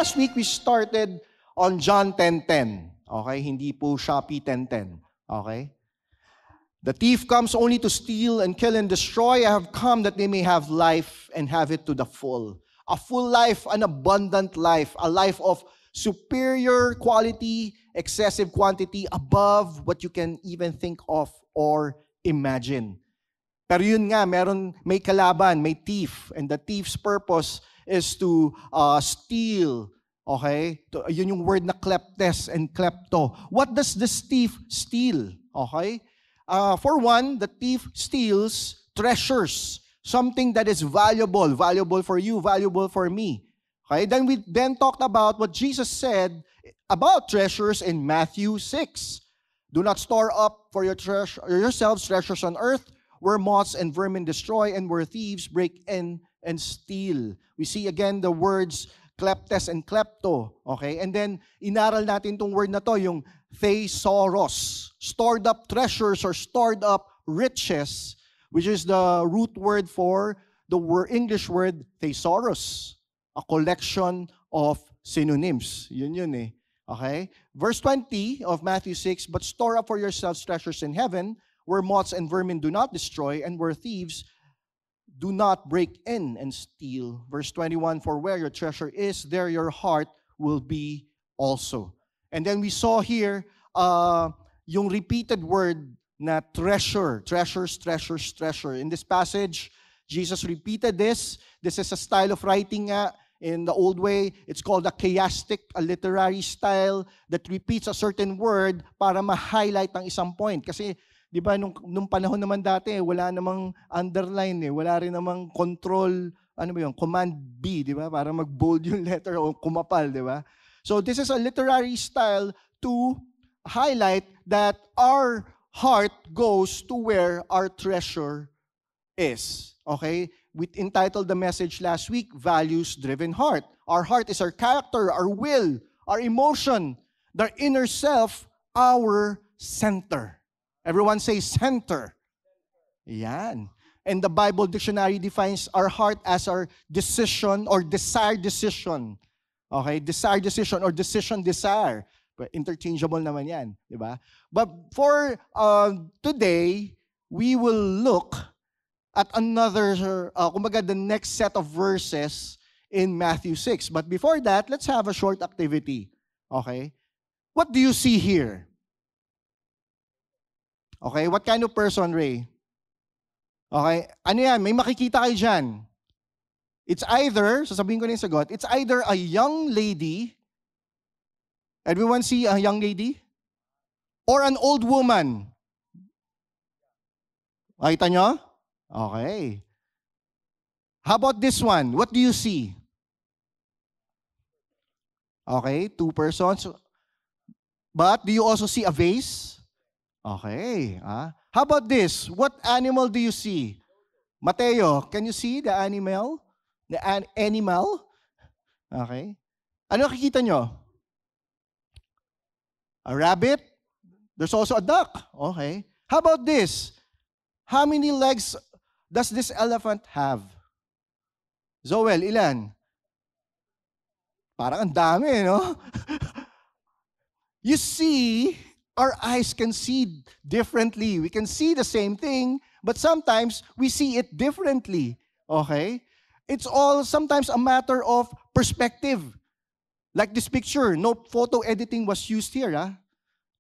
last week, we started on John 10:10. Okay? Hindi po Shopee 10:10. Okay? The thief comes only to steal and kill and destroy. I have come that they may have life and have it to the full. A full life, an abundant life, a life of superior quality, excessive quantity, above what you can even think of or imagine. Pero yun nga, may kalaban, may thief, and the thief's purpose is to steal. Okay? Yun yung word na kleptes and klepto. What does this thief steal? Okay? For one, the thief steals treasures, something that is valuable for you, valuable for me. Okay? Then we talked about what Jesus said about treasures in Matthew 6. Do not store up for yourselves treasures on earth, where moths and vermin destroy and where thieves break in and steal. We see again the words kleptes and klepto. Okay? And then, inaral natin itong word na to, yung thesaurus. Stored up treasures or stored up riches, which is the root word for the English word thesaurus. A collection of synonyms. Yun eh. Okay? Verse 20 of Matthew 6, but store up for yourselves treasures in heaven, where moths and vermin do not destroy, and where thieves do not break in and steal. Verse 21, for where your treasure is, there your heart will be also. And then we saw here, yung repeated word na treasure. Treasures, treasures, treasure. In this passage, Jesus repeated this. This is a style of writing in the old way. It's called a chiastic, a literary style that repeats a certain word para ma-highlight ang isang point. Kasi di ba, nung panahon naman dati, wala namang underline wala rin namang control, command B, di ba, para mag-bold yung letter o kumapal, di ba? So this is a literary style to highlight that our heart goes to where our treasure is. Okay? We entitled the message last week, Values-Driven Heart. Our heart is our character, our will, our emotion, the inner self, our center. Everyone say center. Yan. And the Bible dictionary defines our heart as our decision or desired decision. Okay? Desired decision or decision desire. But interchangeable naman yan. Diba? But for today, we will look at another, the next set of verses in Matthew 6. But before that, let's have a short activity. Okay? What do you see here? Okay, what kind of person, Ray? Okay, ano yan? May makikita kayo dyan. It's either, sasabihin ko na yung sagot, it's either a young lady, everyone see a young lady? Or an old woman. Makita nyo? Okay. How about this one? What do you see? Okay, two persons. But do you also see a vase? Okay. How about this? What animal do you see? Mateo, can you see the animal? The animal? Okay. Ano nakikita nyo? A rabbit? There's also a duck. Okay. How about this? How many legs does this elephant have? Zoel, ilan? Parang ang dami, no? You see, our eyes can see differently. We can see the same thing, but sometimes we see it differently. Okay? It's all sometimes a matter of perspective. Like this picture, no photo editing was used here.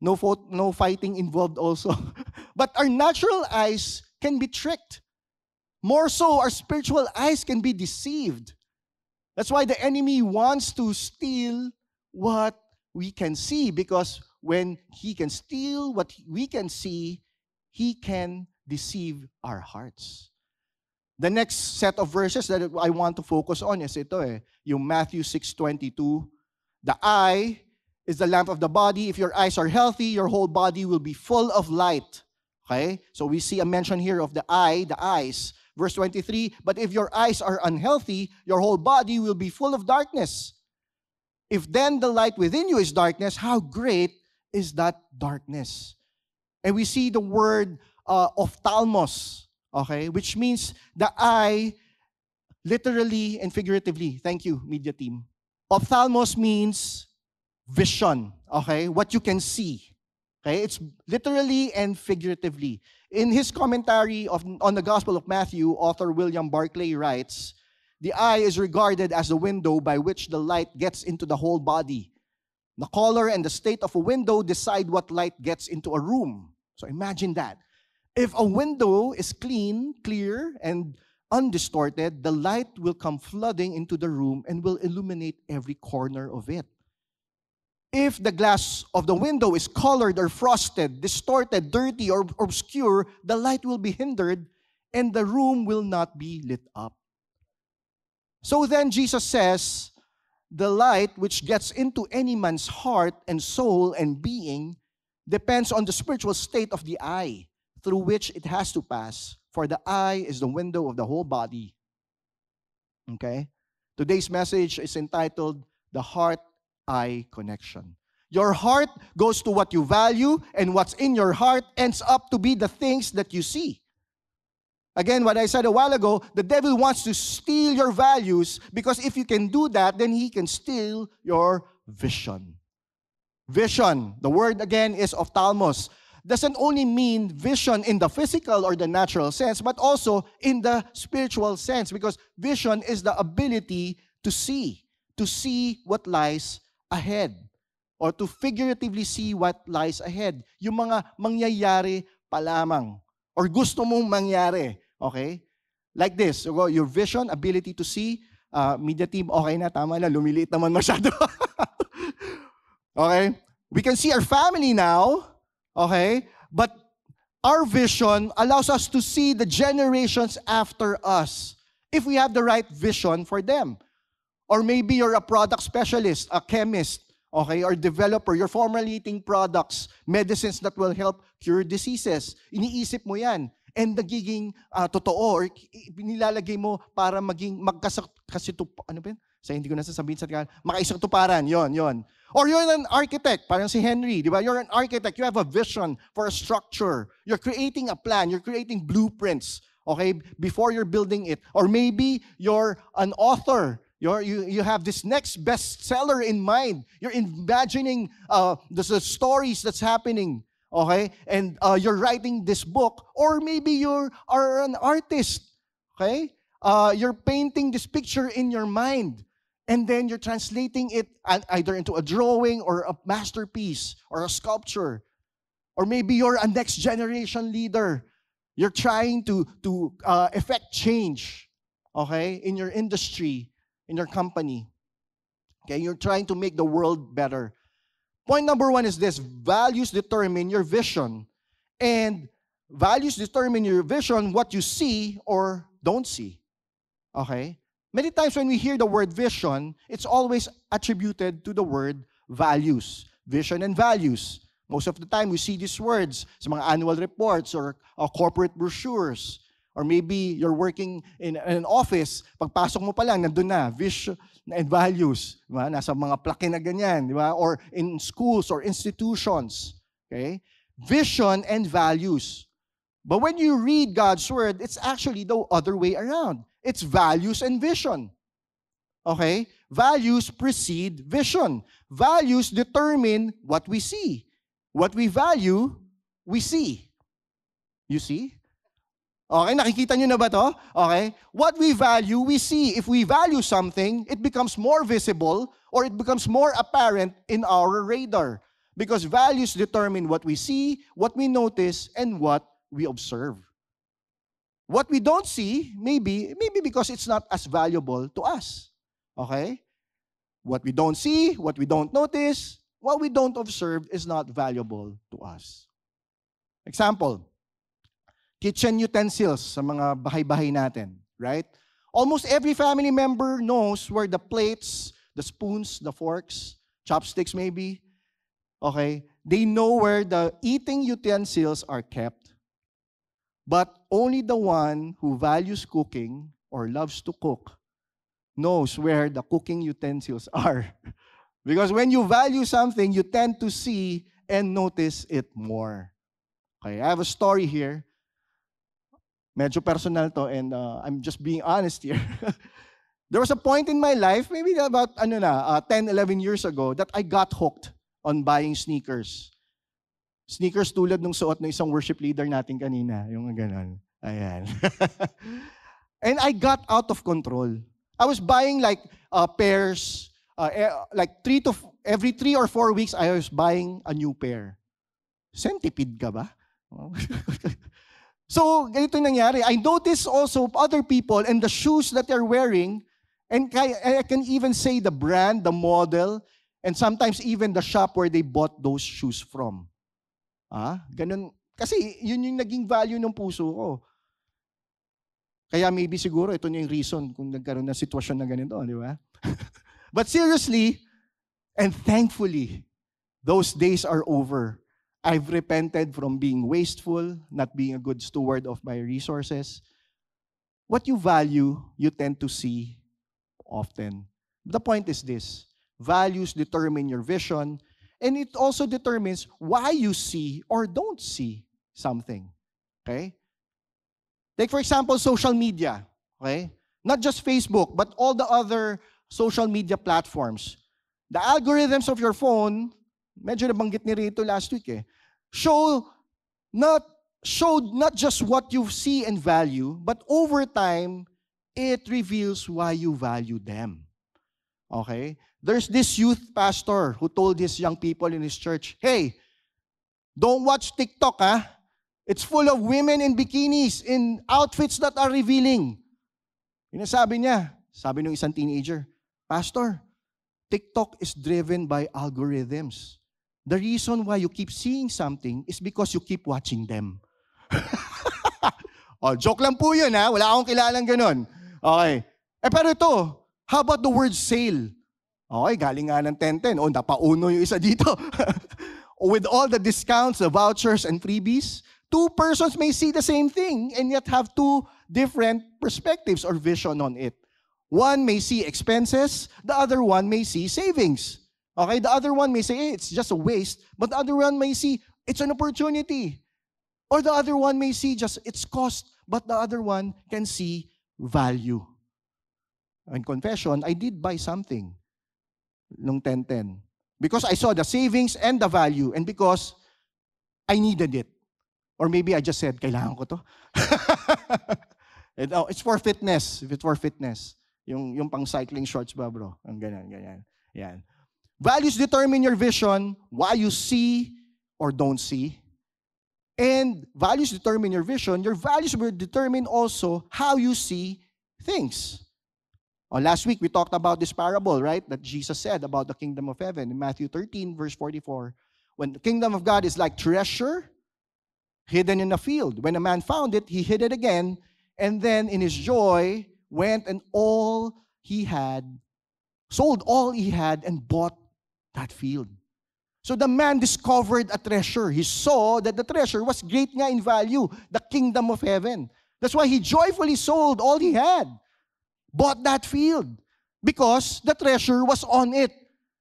No fighting involved also. But our natural eyes can be tricked. More so, our spiritual eyes can be deceived. That's why the enemy wants to steal what we can see, because when he can steal what we can see, he can deceive our hearts. The next set of verses that I want to focus on is ito yung Matthew 6:22. The eye is the lamp of the body. If your eyes are healthy, your whole body will be full of light. Okay? So we see a mention here of the eye, the eyes. Verse 23, but if your eyes are unhealthy, your whole body will be full of darkness. If then the light within you is darkness, how great is that darkness? And we see the word ophthalmos, okay, which means the eye, literally and figuratively. Thank you, media team. Ophthalmos means vision, okay? What you can see. Okay? It's literally and figuratively. In his commentary on the Gospel of Matthew, author William Barclay writes, the eye is regarded as the window by which the light gets into the whole body. The color and the state of a window decide what light gets into a room. So imagine that. If a window is clean, clear, and undistorted, the light will come flooding into the room and will illuminate every corner of it. If the glass of the window is colored or frosted, distorted, dirty, or obscure, the light will be hindered and the room will not be lit up. So then Jesus says, the light which gets into any man's heart and soul and being depends on the spiritual state of the eye through which it has to pass. For the eye is the window of the whole body. Okay? Today's message is entitled, The Heart-Eye Connection. Your heart goes to what you value, and what's in your heart ends up to be the things that you see. Again, what I said a while ago, the devil wants to steal your values because if you can do that, then he can steal your vision. Vision, the word again is ophthalmos, doesn't only mean vision in the physical or the natural sense, but also in the spiritual sense, because vision is the ability to see what lies ahead, or to figuratively see what lies ahead. Yung mga mangyayari pa lamang, or gusto mong mangyari. Okay? Like this, so your vision, ability to see, media team, okay na, tama na, lumiliit naman masyado. Okay? We can see our family now, okay? But our vision allows us to see the generations after us, if we have the right vision for them. Or maybe you're a product specialist, a chemist, okay, or developer. You're formulating products, medicines that will help cure diseases. Iniisip mo yan. And nagiging totoo, or nilalagay mo para maging ano ba yun? Sa hindi ko nasasabihin sa Tagalog, makaisang tuparan, yon. Or you're an architect, parang si Henry, di ba? You're an architect, you have a vision for a structure. You're creating a plan, you're creating blueprints, okay, before you're building it. Or maybe you're an author, you have this next bestseller in mind. You're imagining the stories that's happening, okay? And you're writing this book. Or maybe you are an artist, okay? You're painting this picture in your mind. And then you're translating it either into a drawing or a masterpiece or a sculpture. Or maybe you're a next generation leader. You're trying to effect change, okay, in your industry, in your company. Okay, you're trying to make the world better. Point number one is this: values determine your vision. And values determine your vision, what you see or don't see. Okay? Many times when we hear the word vision, it's always attributed to the word values. Vision and values. Most of the time, we see these words sa mga annual reports or corporate brochures. Or maybe you're working in an office, pagpasok mo pa lang, nandun na, vision and values. Diba? Nasa mga plaque na ganyan. Diba? Or in schools or institutions. Okay? Vision and values. But when you read God's word, it's actually the other way around. It's values and vision. Okay? Values precede vision. Values determine what we see. What we value, we see. You see? Okay, nakikita nyo na ba to? Okay? What we value, we see. If we value something, it becomes more visible or it becomes more apparent in our radar. Because values determine what we see, what we notice, and what we observe. What we don't see, maybe because it's not as valuable to us. Okay? What we don't see, what we don't notice, what we don't observe is not valuable to us. Example, kitchen utensils sa mga bahay-bahay natin, right? Almost every family member knows where the plates, the spoons, the forks, chopsticks maybe, okay? They know where the eating utensils are kept. But only the one who values cooking or loves to cook knows where the cooking utensils are. Because when you value something, you tend to see and notice it more. Okay, I have a story here. Medyo personal to, and I'm just being honest here. There was a point in my life, maybe about 10, 11 years ago, that I got hooked on buying sneakers. Sneakers tulad nung suot ng isang worship leader natin kanina. Yung gano'n. Ayan. And I got out of control. I was buying like pairs, like every 3 or 4 weeks, I was buying a new pair. Centipede ka ba? So, ganito yung nangyari. I noticed also other people and the shoes that they're wearing, and I can even say the brand, the model, and sometimes even the shop where they bought those shoes from. Ganun. Kasi yun yung naging value ng puso ko. Kaya maybe siguro ito na yung reason kung nagkaroon ng sitwasyon na ganito, di ba? But seriously, and thankfully, those days are over. I've repented from being wasteful, not being a good steward of my resources. What you value, you tend to see often. The point is this: values determine your vision, and it also determines why you see or don't see something. Okay? Take for example, social media. Okay? Not just Facebook, but all the other social media platforms. The algorithms of your phone, medyo nabanggit ni Rito last week showed not just what you see and value, but over time, it reveals why you value them. Okay? There's this youth pastor who told his young people in his church, hey, don't watch TikTok, It's full of women in bikinis, in outfits that are revealing. Sabi niya, sabi ng isang teenager, Pastor, TikTok is driven by algorithms. The reason why you keep seeing something is because you keep watching them. Joke lang po yun, Wala akong kilalang ganun. Okay. Pero ito, how about the word sale? Okay, galing nga ng 10-10. Napauno yung isa dito. With all the discounts, the vouchers, and freebies, 2 persons may see the same thing and yet have 2 different perspectives or vision on it. One may see expenses, the other one may see savings. Okay, the other one may say, hey, it's just a waste, but the other one may see it's an opportunity. Or the other one may see just its cost, but the other one can see value. In confession, I did buy something nung 10-10 because I saw the savings and the value and because I needed it. Or maybe I just said, kailangan ko to. It's for fitness. If it's for fitness. Yung pang cycling shorts ba, bro? Ang ganyan. Yan. Values determine your vision, why you see or don't see. And values determine your vision. Your values will determine also how you see things. Last week, we talked about this parable, right? That Jesus said about the kingdom of heaven in Matthew 13, verse 44. When the kingdom of God is like treasure hidden in a field. When a man found it, he hid it again, and then in his joy, went and sold all he had and bought that field. So the man discovered a treasure. He saw that the treasure was great nga in value, the kingdom of heaven. That's why he joyfully sold all he had, bought that field, because the treasure was on it.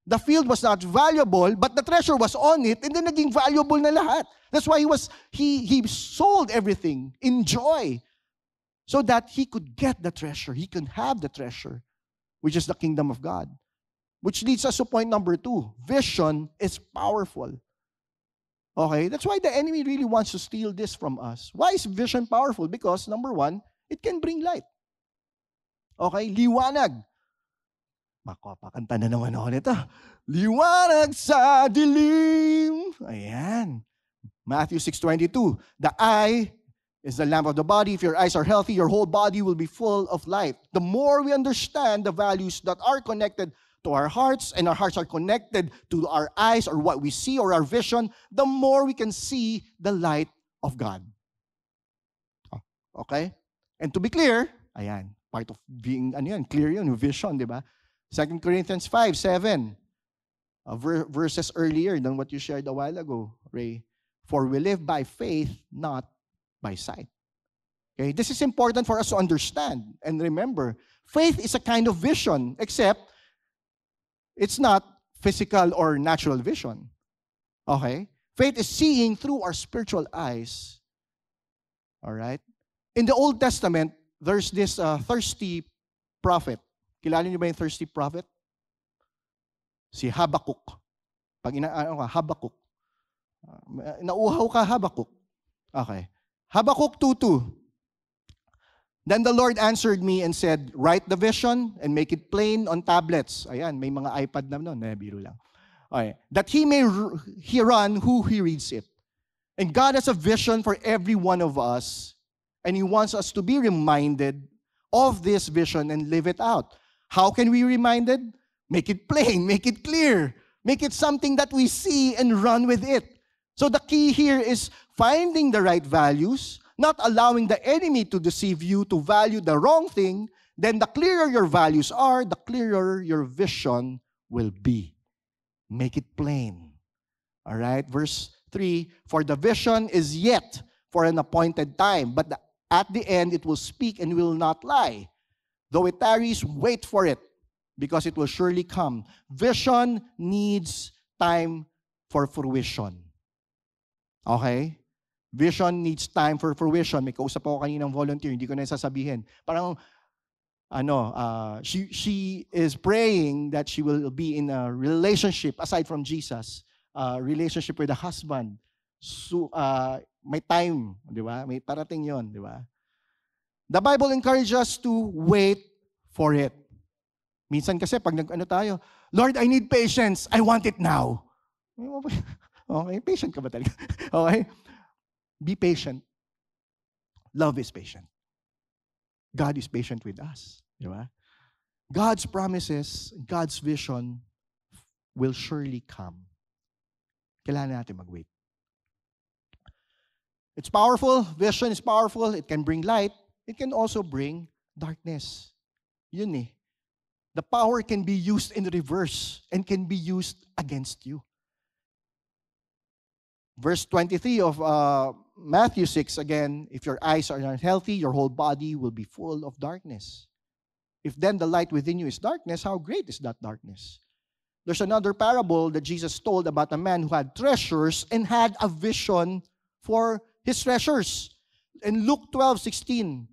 The field was not valuable, but the treasure was on it, and then naging valuable na lahat. That's why he sold everything in joy, so that he could get the treasure. He could have the treasure, which is the kingdom of God. Which leads us to point number 2. Vision is powerful. Okay? That's why the enemy really wants to steal this from us. Why is vision powerful? Because, number 1, it can bring light. Okay? Liwanag. Makapakanta na naman ako nito. Liwanag sa dilim. Ayan. Matthew 6:22. The eye is the lamp of the body. If your eyes are healthy, your whole body will be full of light. The more we understand the values that are connected to our hearts, and our hearts are connected to our eyes or what we see or our vision, the more we can see the light of God. Okay? And to be clear, ayan, part of being, clear yun, vision, di ba? 2 Corinthians 5:7, verses earlier than what you shared a while ago, Ray. For we live by faith, not by sight. Okay, this is important for us to understand and remember. Faith is a kind of vision, except it's not physical or natural vision. Okay? Faith is seeing through our spiritual eyes. All right? In the Old Testament, there's this thirsty prophet. Kilala niyo ba yung thirsty prophet? Si Habakkuk. Pag Habakkuk. Nauuhaw ka, Habakkuk. Okay. Habakkuk 2:2. Then the Lord answered me and said, write the vision and make it plain on tablets. Ayan, may mga iPad na nun. Biro lang. Okay. That he may run who he reads it. And God has a vision for every one of us. And He wants us to be reminded of this vision and live it out. How can we be reminded? Make it plain, make it clear. Make it something that we see and run with it. So the key here is finding the right values, not allowing the enemy to deceive you to value the wrong thing. Then the clearer your values are, the clearer your vision will be. Make it plain. All right, verse 3, for the vision is yet for an appointed time, but at the end it will speak and will not lie. Though it tarries, wait for it, because it will surely come. Vision needs time for fruition. Okay? Vision needs time for fruition. May kausap ako kaninang volunteer, hindi ko na sasabihin. Parang, she is praying that she will be in a relationship, aside from Jesus, relationship with a husband. So, may time, di ba? May parating yon, di ba? The Bible encourages us to wait for it. Minsan kasi pag tayo, Lord, I need patience. I want it now. Okay, patient ka ba talaga? Okay? Be patient. Love is patient. God is patient with us. Di ba? God's promises, God's vision will surely come. Kailangan natin mag-wait. It's powerful. Vision is powerful. It can bring light. It can also bring darkness. Yun eh. The power can be used in reverse and can be used against you. Verse 23 of Matthew 6, again, if your eyes are not healthy, your whole body will be full of darkness. If then the light within you is darkness, how great is that darkness? There's another parable that Jesus told about a man who had treasures and had a vision for his treasures. In Luke 12:16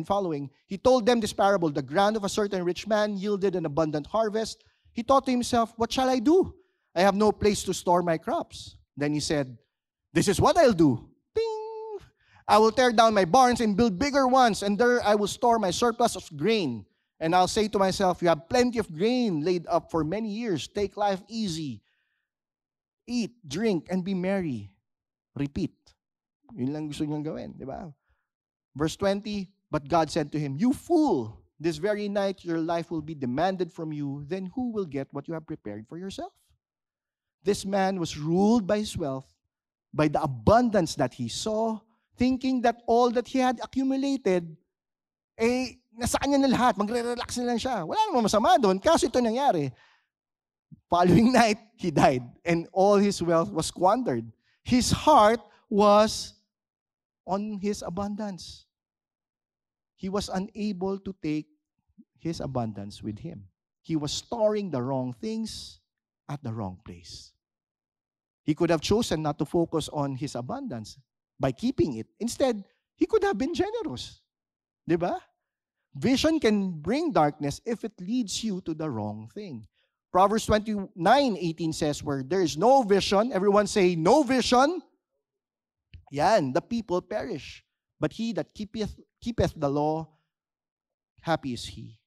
following, he told them this parable. The ground of a certain rich man yielded an abundant harvest. He thought to himself, what shall I do? I have no place to store my crops. Then he said, this is what I'll do. Ding! I will tear down my barns and build bigger ones, and there I will store my surplus of grain. And I'll say to myself, you have plenty of grain laid up for many years. Take life easy. Eat, drink, and be merry. Repeat. Yun lang gusto niyang gawin, di ba? Verse 20, but God said to him, you fool, this very night your life will be demanded from you. Then who will get what you have prepared for yourself? This man was ruled by his wealth, by the abundance that he saw, thinking that all that he had accumulated, nasa kanya na lahat, magre-relax na lang siya. Wala namang masama doon, kaso ito nangyari. Following night, he died, and all his wealth was squandered. His heart was on his abundance. He was unable to take his abundance with him. He was storing the wrong things at the wrong place. He could have chosen not to focus on his abundance by keeping it. Instead, he could have been generous. Diba? Vision can bring darkness if it leads you to the wrong thing. Proverbs 29:18 says, where there is no vision, everyone say, no vision, yan, the people perish. But he that keepeth the law, happy is he.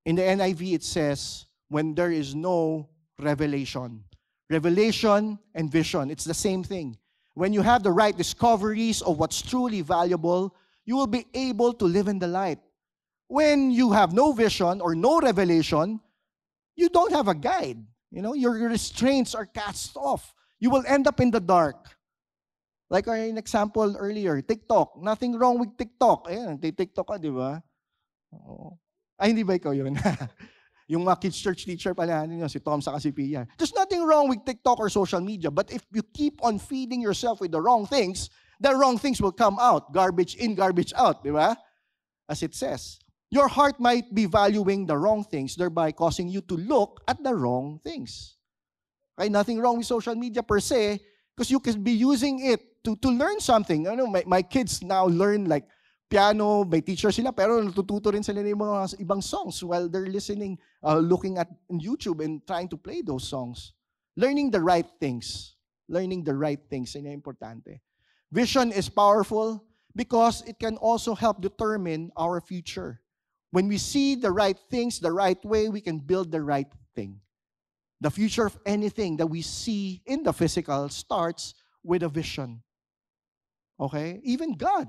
In the NIV it says, when there is no revelation. Revelation and vision, it's the same thing. When you have the right discoveries of what's truly valuable, you will be able to live in the light. When you have no vision or no revelation, you don't have a guide. You know, your restraints are cast off. You will end up in the dark. Like our example earlier, TikTok. Nothing wrong with TikTok. Ayan, TikTok ka, di ba? Oo. Ay, hindi ba ikaw yun? Yung mga kids church teacher pala, si Tom sa si Pia. There's nothing wrong with TikTok or social media, but if you keep on feeding yourself with the wrong things will come out. Garbage in, garbage out, di ba? As it says. Your heart might be valuing the wrong things, thereby causing you to look at the wrong things. Okay, nothing wrong with social media per se, because you can be using it to learn something. I know my kids now learn like piano, may teacher sila, pero natututo rin sila ng mga ibang songs while they're listening, looking at YouTube and trying to play those songs. Learning the right things. Learning the right things, yun yung importante. Vision is powerful because it can also help determine our future. When we see the right things the right way, we can build the right thing. The future of anything that we see in the physical starts with a vision. Okay? Even God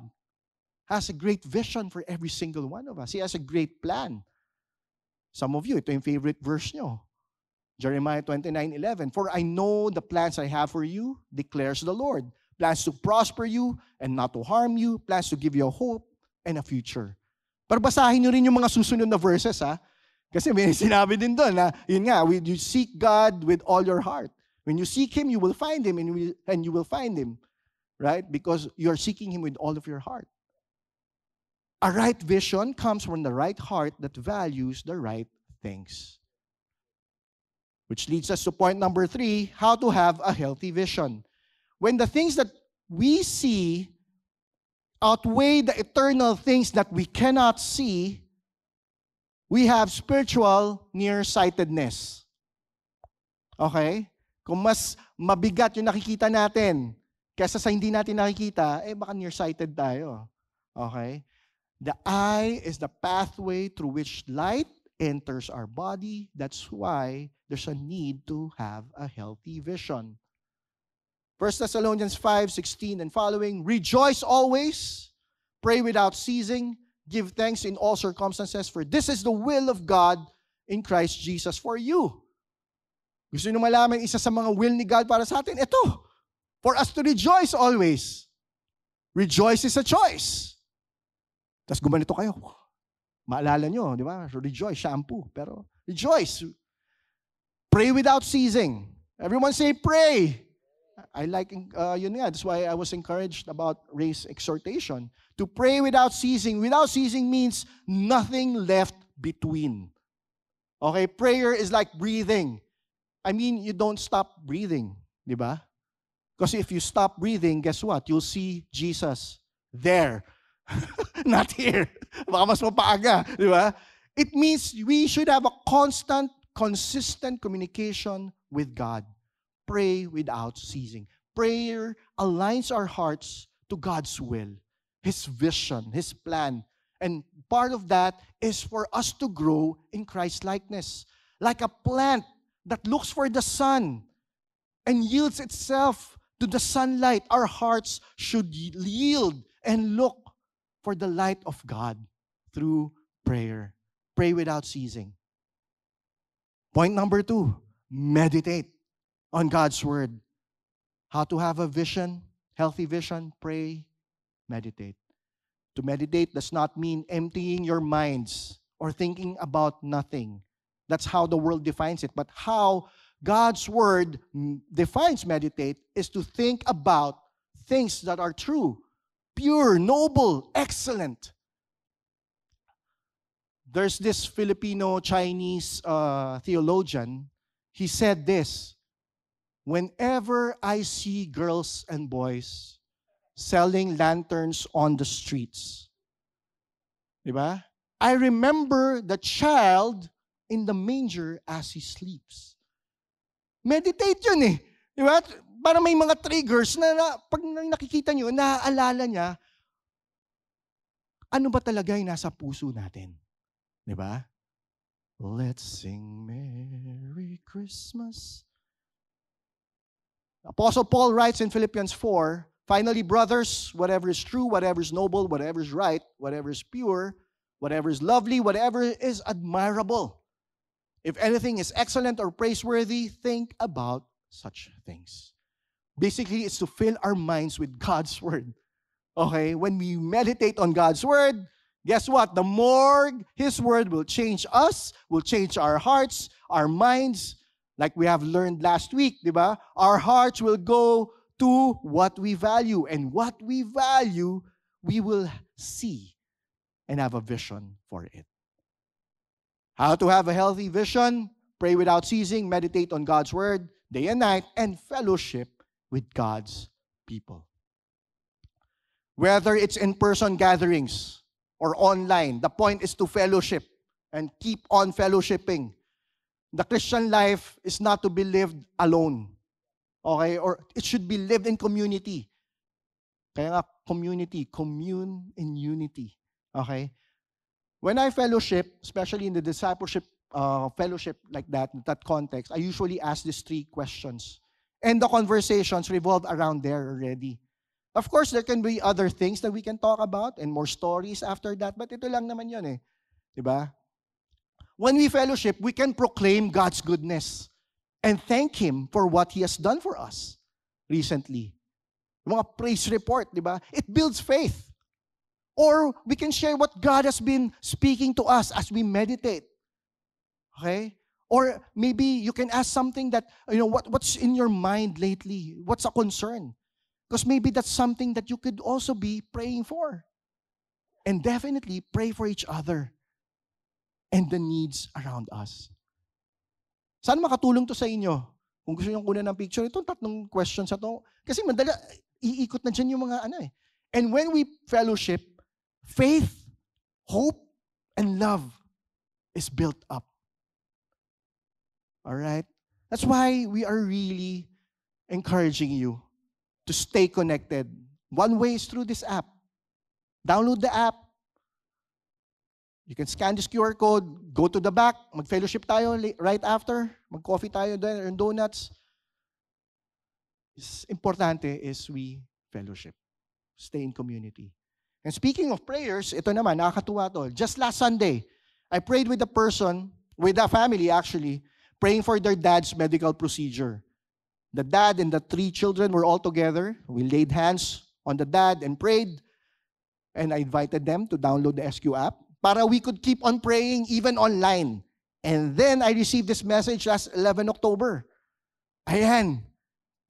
has a great vision for every single one of us. He has a great plan. Some of you, ito yung favorite verse nyo. Jeremiah 29:11. For I know the plans I have for you, declares the Lord. Plans to prosper you and not to harm you. Plans to give you a hope and a future. Pero basahin nyo rin yung mga susunod na verses, ha? Kasi may sinabi din doon na, yun nga, you seek God with all your heart. When you seek Him, you will find Him and you will find Him. Right? Because you're seeking Him with all of your heart. A right vision comes from the right heart that values the right things. Which leads us to point number 3, how to have a healthy vision. When the things that we see outweigh the eternal things that we cannot see, we have spiritual nearsightedness. Okay? Kung mas mabigat yung nakikita natin kaysa sa hindi natin nakikita, baka nearsighted tayo. Okay? The eye is the pathway through which light enters our body. That's why there's a need to have a healthy vision. 1 Thessalonians 5:16 and following, rejoice always, pray without ceasing, give thanks in all circumstances, for this is the will of God in Christ Jesus for you. Gusto nyo malaman isa sa mga will ni God para sa atin? Ito, for us to rejoice always. Rejoice is a choice. Tapos gumanito kayo. Maalala nyo, di ba? So rejoice, shampoo. Pero rejoice. Pray without ceasing. Everyone say pray. I like, yun nga, that's why I was encouraged about Ray's exhortation. To pray without ceasing. Without ceasing means nothing left between. Okay, prayer is like breathing. I mean, you don't stop breathing, di ba? Because if you stop breathing, guess what? You'll see Jesus there. Not here. Baka mas mapaaga, di ba? It means we should have a constant, consistent communication with God. Pray without ceasing. Prayer aligns our hearts to God's will, His vision, His plan. And part of that is for us to grow in Christ-likeness. Like a plant that looks for the sun and yields itself to the sunlight, our hearts should yield and look for the light of God through prayer. Pray without ceasing. Point number 2, meditate on God's Word. How to have a vision, healthy vision, pray, meditate. To meditate does not mean emptying your minds or thinking about nothing. That's how the world defines it. But how God's Word defines meditate is to think about things that are true, pure, noble, excellent. There's this Filipino-Chinese theologian. He said this, whenever I see girls and boys selling lanterns on the streets, diba? I remember the child in the manger as he sleeps. Meditate yun eh. Diba? Para may mga triggers na pag nakikita nyo, naaalala niya, ano ba talaga yung nasa puso natin? Diba? Let's sing Merry Christmas. Apostle Paul writes in Philippians 4, finally, brothers, whatever is true, whatever is noble, whatever is right, whatever is pure, whatever is lovely, whatever is admirable, if anything is excellent or praiseworthy, think about such things. Basically, it's to fill our minds with God's Word. Okay? When we meditate on God's Word, guess what? The more His Word will change us, will change our hearts, our minds, like we have learned last week, di ba? Our hearts will go to what we value. And what we value, we will see and have a vision for it. How to have a healthy vision? Pray without ceasing, meditate on God's Word day and night, and fellowship with God's people. Whether it's in-person gatherings or online, the point is to fellowship and keep on fellowshipping. The Christian life is not to be lived alone. Okay? Or it should be lived in community. Kaya nga, community, commune in unity. Okay? When I fellowship, especially in the discipleship fellowship like that, in that context, I usually ask these 3 questions. And the conversations revolve around there already. Of course, there can be other things that we can talk about and more stories after that, but ito lang naman yun eh. Diba? When we fellowship, we can proclaim God's goodness and thank Him for what He has done for us recently. Yung mga praise report, diba? It builds faith. Or we can share what God has been speaking to us as we meditate. Okay? Or maybe you can ask something that, what's in your mind lately? What's a concern? Because maybe that's something that you could also be praying for. And definitely pray for each other and the needs around us. Sana makatulong to sa inyo. Kung gusto nyo kunan ng picture, itong 3 questions na to. Kasi madala, iikot na dyan yung mga eh. And when we fellowship, faith, hope, and love is built up. Alright? That's why we are really encouraging you to stay connected. One way is through this app. Download the app. You can scan this QR code, go to the back, mag-fellowship tayo right after, mag-coffee tayo there and donuts. It's importante is we fellowship. Stay in community. And speaking of prayers, ito naman, nakakatuwa to. Just last Sunday, I prayed with a family actually, praying for their dad's medical procedure. The dad and the 3 children were all together. We laid hands on the dad and prayed. And I invited them to download the SQ app para we could keep on praying even online. And then I received this message last 11 October. Ayan.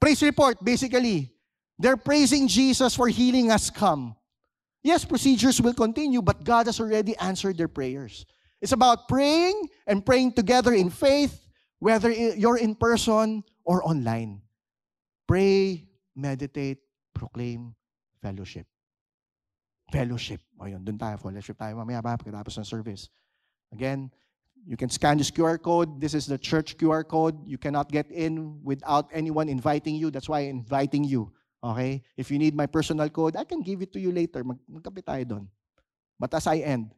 Praise report, basically. They're praising Jesus for healing has come. Yes, procedures will continue, but God has already answered their prayers. It's about praying and praying together in faith, whether you're in person or online. Pray, meditate, proclaim, fellowship. Fellowship. O yun, dun tayo. Fellowship tayo mamaya pagkatapos ng service. Again, you can scan this QR code. This is the church QR code. You cannot get in without anyone inviting you. That's why I'm inviting you. Okay? If you need my personal code, I can give it to you later. Magkapit tayo dun. But as I end,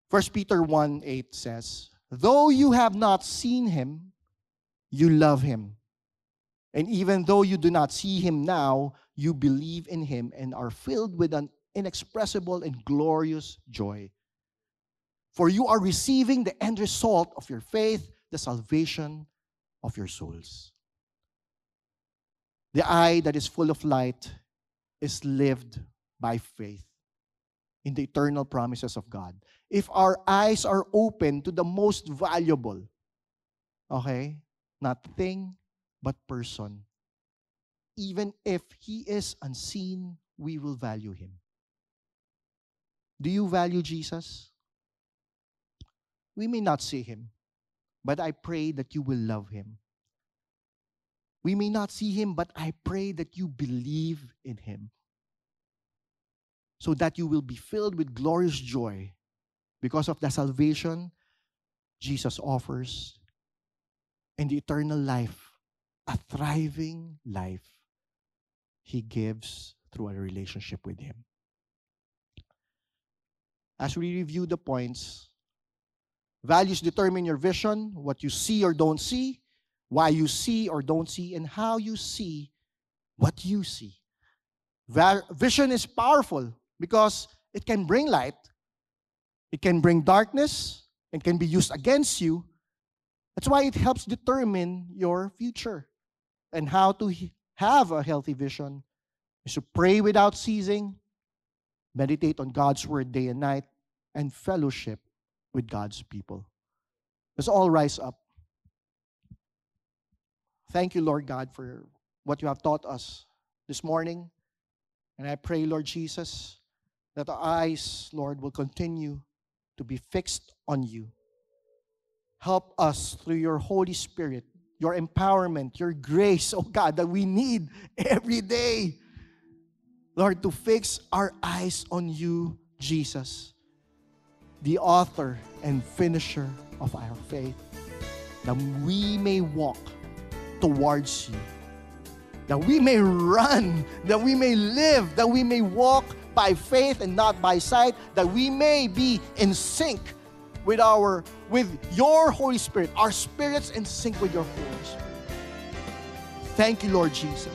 1 Peter 1:8 says, though you have not seen Him, you love Him. And even though you do not see Him now, you believe in Him and are filled with an inexpressible and glorious joy. For you are receiving the end result of your faith, the salvation of your souls. The eye that is full of light is lived by faith in the eternal promises of God. If our eyes are open to the most valuable, okay, not thing, but person, even if He is unseen, we will value Him. Do you value Jesus? We may not see Him, but I pray that you will love Him. We may not see Him, but I pray that you believe in Him, so that you will be filled with glorious joy because of the salvation Jesus offers and the eternal life, a thriving life He gives through a relationship with Him. As we review the points, values determine your vision, what you see or don't see, why you see or don't see, and how you see what you see. Vision is powerful because it can bring light, it can bring darkness, and can be used against you. That's why it helps determine your future. And how to have a healthy vision is to pray without ceasing, meditate on God's word day and night, and fellowship with God's people. Let's all rise up. Thank you, Lord God, for what you have taught us this morning. And I pray, Lord Jesus, that our eyes, Lord, will continue to be fixed on you. Help us through your Holy Spirit, your empowerment, your grace, oh God, that we need every day Lord, to fix our eyes on you, Jesus, the author and finisher of our faith, that we may walk towards you, that we may run, that we may live, that we may walk by faith and not by sight, that we may be in sync with your Holy Spirit, our spirits in sync with your Holy Spirit. Thank you, Lord Jesus.